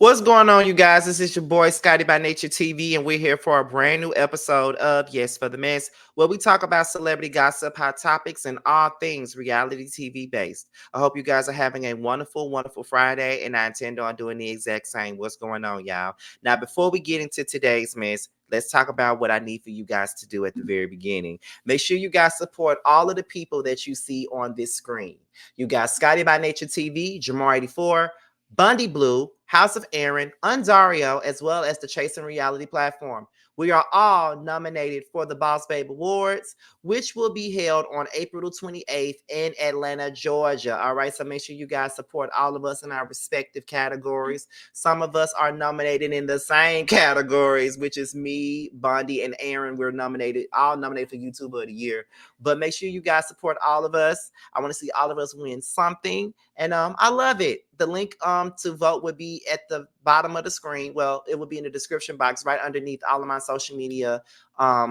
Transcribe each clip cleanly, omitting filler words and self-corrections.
What's going on, you guys? This is your boy Scotty by Nature TV, and we're here for a brand new episode of Yes for the Mess, where we talk about celebrity gossip, hot topics, and all things reality TV based. I hope you guys are having a wonderful, wonderful Friday, and I intend on doing the exact same. What's going on, y'all? Now, before we get into today's mess, let's talk about what I need for you guys to do at the very beginning. Make sure you guys support all of the people that you see on this screen. You got Scotty by Nature TV, Jamar84, Bundy Blue, House of Aaron, Undario, as well as the Chasing Reality platform. We are all nominated for the Boss Babe Awards, which will be held on April the 28th in Atlanta, Georgia. All right, so make sure you guys support all of us in our respective categories. Some of us are nominated in the same categories, which is me, Bundy, and Aaron. We're nominated, all nominated for YouTuber of the Year. But make sure you guys support all of us. I want to see all of us win something. And I love it. The link to vote would be at the bottom of the screen. Well, it would be in the description box right underneath all of my social media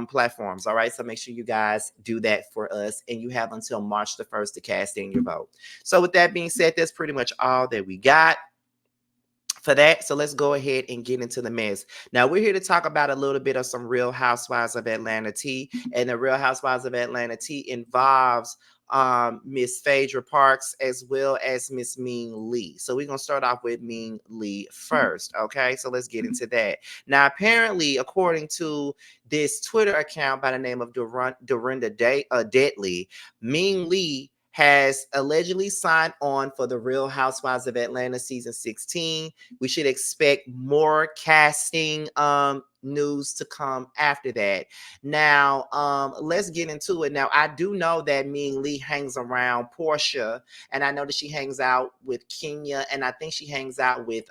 platforms. All right. So make sure you guys do that for us. And you have until March the 1st to cast in your vote. So with that being said, that's pretty much all that we got for that. So let's go ahead and get into the mess. Now we're here to talk about a little bit of some Real Housewives of Atlanta tea. And the Real Housewives of Atlanta tea involves Miss Phaedra Parks as well as Miss Ming Lee. So we're gonna start off with Ming Lee first. Okay, so let's get into that. Now, apparently, according to this Twitter account by the name of Dorinda Deadly, Ming Lee has allegedly signed on for the Real Housewives of Atlanta season 16. We should expect more casting news to come after that. Now, let's get into it. Now, I do know that Ming Lee hangs around Portia, and I know that she hangs out with Kenya, and I think she hangs out with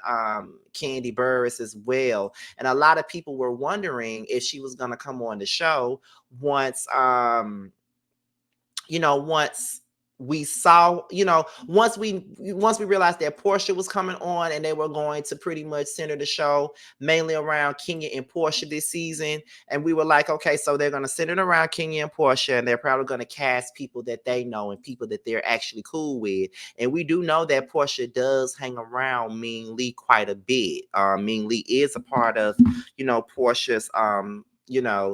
Candy Burris as well. And a lot of people were wondering if she was going to come on the show once once we saw, once we realized that Portia was coming on and they were going to pretty much center the show mainly around Kenya and Portia this season. And we were like, okay, so they're going to center it around Kenya and Portia, and they're probably going to cast people that they know and people that they're actually cool with. And we do know that Portia does hang around Ming Lee quite a bit. Ming Lee is a part of, Portia's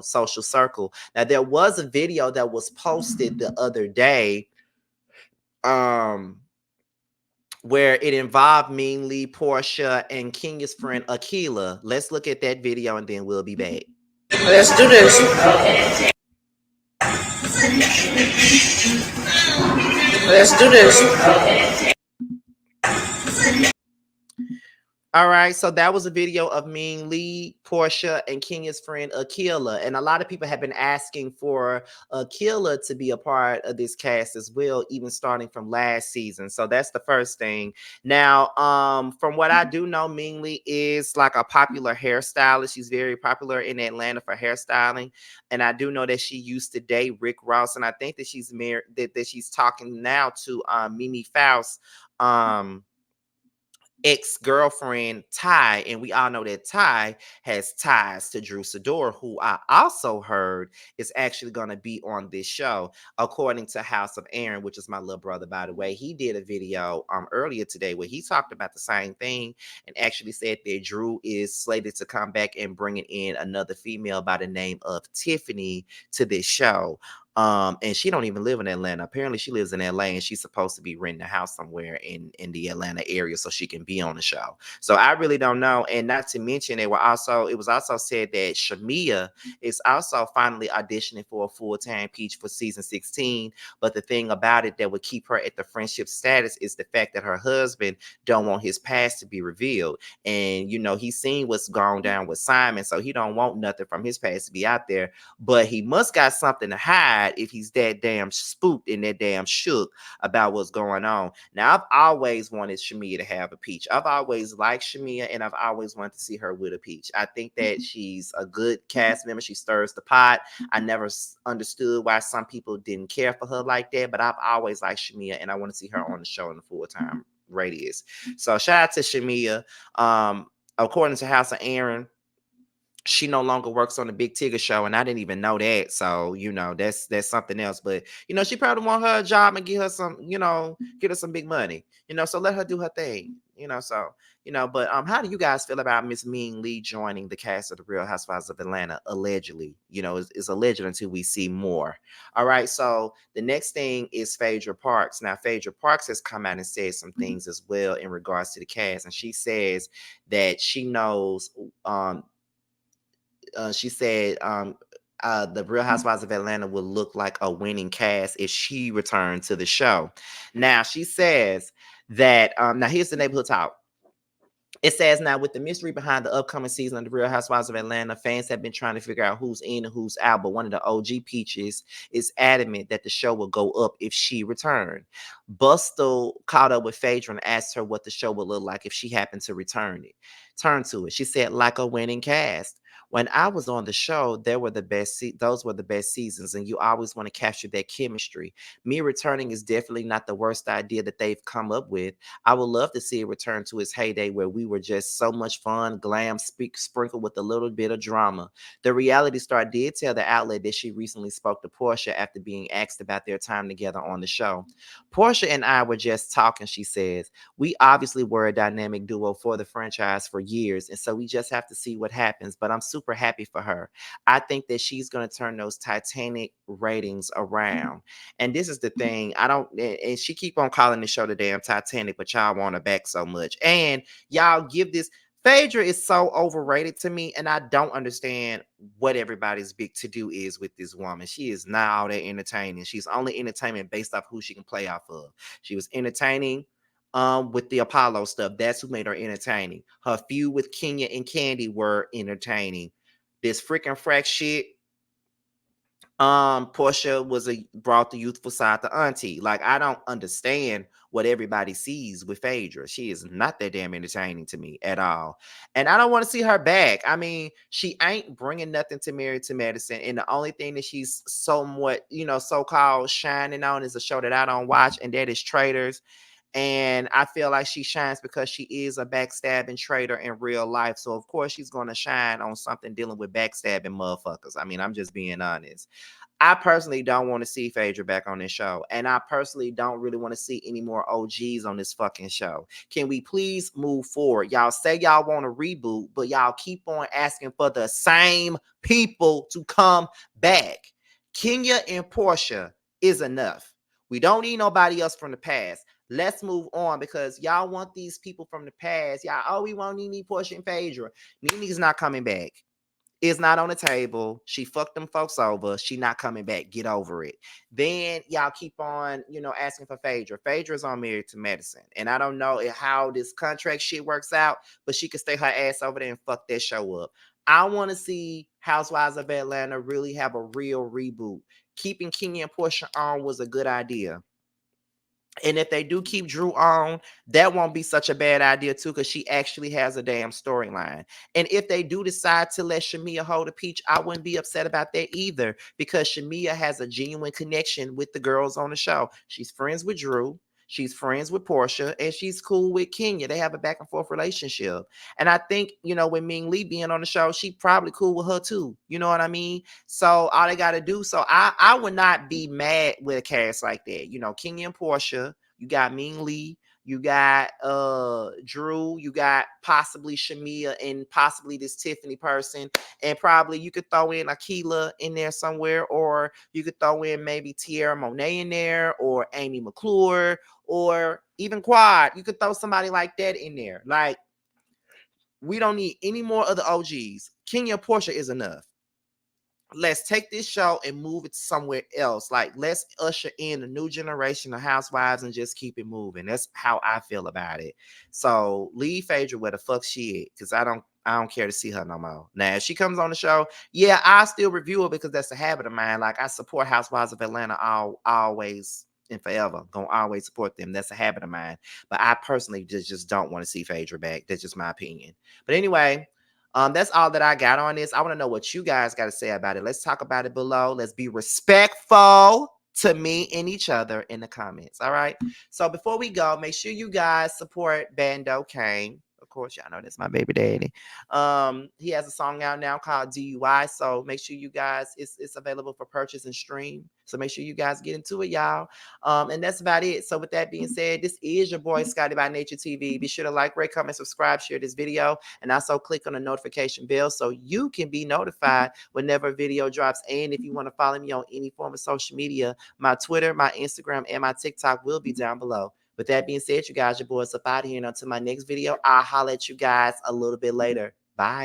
social circle. Now, there was a video that was posted the other day where it involved Ming Lee, Portia, and Kenya's friend Akila. Let's look at that video and then we'll be back. Let's do this. Let's do this. All right, so that was a video of Ming Lee, Portia, and Kenya's friend Akila. And a lot of people have been asking for Akila to be a part of this cast as well, even starting from last season. So that's the first thing. Now, from what I do know, Ming Lee is like a popular hairstylist. She's very popular in Atlanta for hairstyling. And I do know that she used to date Rick Ross. And I think that she's married, that she's talking now to Mimi Faust, ex-girlfriend Ty, and we all know that Ty has ties to Drew Sidor, who I also heard is actually going to be on this show, according to House of Aaron, which is my little brother, by the way. He did a video earlier today where he talked about the same thing and actually said that Drew is slated to come back and bringing in another female by the name of Tiffany to this show. And she don't even live in Atlanta. Apparently she lives in LA, and she's supposed to be renting a house somewhere in the Atlanta area so she can be on the show. So I really don't know. And not to mention, it was also said that Shamia is also finally auditioning for a full-time Peach for season 16. But the thing about it that would keep her at the friendship status is the fact that her husband don't want his past to be revealed. And he's seen what's gone down with Simon, so he don't want nothing from his past to be out there. But he must got something to hide if he's that damn spooked and that damn shook about what's going on. Now, I've always wanted Shamia to have a Peach. I've always liked Shamia, and I've always wanted to see her with a Peach. I think that she's a good cast member. She stirs the pot. I never understood why some people didn't care for her like that, but I've always liked Shamia, and I want to see her on the show in the full-time radius. So shout out to Shamia. According to House of Aaron, she no longer works on the Big Tigger show, and I didn't even know that. So, that's something else. But, she probably want her a job and get her some, get her some big money, so let her do her thing. So but how do you guys feel about Miss Ming Lee joining the cast of the Real Housewives of Atlanta? Allegedly, is alleged until we see more. All right, so the next thing is Phaedra Parks. Now, Phaedra Parks has come out and said some things as well in regards to the cast, and she says that she knows. She said the Real Housewives of Atlanta would look like a winning cast if she returned to the show. Now, she says that now here's the neighborhood talk. It says now, with the mystery behind the upcoming season of The Real Housewives of Atlanta, fans have been trying to figure out who's in and who's out. But one of the OG Peaches is adamant that the show will go up if she returned. Bustle caught up with Phaedra and asked her what the show would look like if she happened to turn to it. She said, like a winning cast. When I was on the show, there were the best. Those were the best seasons, and you always want to capture that chemistry. Me returning is definitely not the worst idea that they've come up with. I would love to see it return to its heyday where we were just so much fun, glam, sprinkled with a little bit of drama. The reality star did tell the outlet that she recently spoke to Portia after being asked about their time together on the show. Portia and I were just talking, she says. We obviously were a dynamic duo for the franchise for years, and so we just have to see what happens, but I'm super happy for her. I think that she's going to turn those Titanic ratings around. And this is the thing. I don't, and she keep on calling the show the damn Titanic, but y'all want her back so much. And y'all give this. Phaedra is so overrated to me, and I don't understand what everybody's big to do is with this woman. She is not all that entertaining. She's only entertainment based off who she can play off of. She was entertaining with the Apollo stuff. That's who made her entertaining. Her feud with Kenya and Candy were entertaining. This freaking frack shit, Portia brought the youthful side to Auntie. Like, I don't understand what everybody sees with Phaedra. She is not that damn entertaining to me at all, and I don't want to see her back. I mean, she ain't bringing nothing to Married to Medicine, and the only thing that she's somewhat, so-called shining on is a show that I don't watch, and that is Traitors. And I feel like she shines because she is a backstabbing traitor in real life. So of course she's going to shine on something dealing with backstabbing motherfuckers. I mean, I'm just being honest. I personally don't want to see Phaedra back on this show. And I personally don't really want to see any more OGs on this fucking show. Can we please move forward? Y'all say y'all want a reboot, but y'all keep on asking for the same people to come back. Kenya and Portia is enough. We don't need nobody else from the past. Let's move on because y'all want these people from the past. Y'all, oh, we want Nene, Portia, and Phaedra. Nene's not coming back. It's not on the table. She fucked them folks over. She not coming back. Get over it. Then y'all keep on, asking for Phaedra. Phaedra's on Married to Medicine. And I don't know how this contract shit works out, but she can stay her ass over there and fuck that show up. I want to see Housewives of Atlanta really have a real reboot. Keeping Kenya and Portia on was a good idea. And if they do keep Drew on, that won't be such a bad idea too, because she actually has a damn storyline. And if they do decide to let Shamia hold a peach, I wouldn't be upset about that either, because Shamia has a genuine connection with the girls on the show. She's friends with Drew. She's friends with Portia, and she's cool with Kenya. They have a back and forth relationship. And I think, with Ming Lee being on the show, she probably cool with her too. You know what I mean? So all they got to do. So I would not be mad with a cast like that. Kenya and Portia. You got Ming Lee. You got Drew. You got possibly Shamia and possibly this Tiffany person. And probably you could throw in Akila in there somewhere, or you could throw in maybe Tierra Monet in there, or Amy McClure, or even Quad. You could throw somebody like that in there. Like, we don't need any more of the OGs. Kenya and Portia is enough. Let's take this show and move it somewhere else. Like, let's usher in a new generation of housewives and just keep it moving. That's how I feel about it. So leave Phaedra where the fuck she is, because I don't care to see her no more. Now, if she comes on the show, yeah, I still review her because that's a habit of mine. Like, I support Housewives of Atlanta always and forever. Gonna always support them. That's a habit of mine. But I personally just don't want to see Phaedra back. That's just my opinion. But anyway, that's all that I got on this. I want to know what you guys got to say about it. Let's talk about it below. Let's be respectful to me and each other in the comments. All right. So before we go, make sure you guys support Bando Kane. Of course, y'all know that's my baby daddy. He has a song out now called DUI. So make sure you guys, it's available for purchase and stream. So make sure you guys get into it, y'all. And that's about it. So with that being said, this is your boy Scotty by Nature TV. Be sure to like, rate, comment, subscribe, share this video, and also click on the notification bell so you can be notified whenever a video drops. And if you want to follow me on any form of social media, my Twitter, my Instagram, and my TikTok will be down below. With that being said, you guys, your boys up out here. And until my next video, I'll holler at you guys a little bit later. Bye.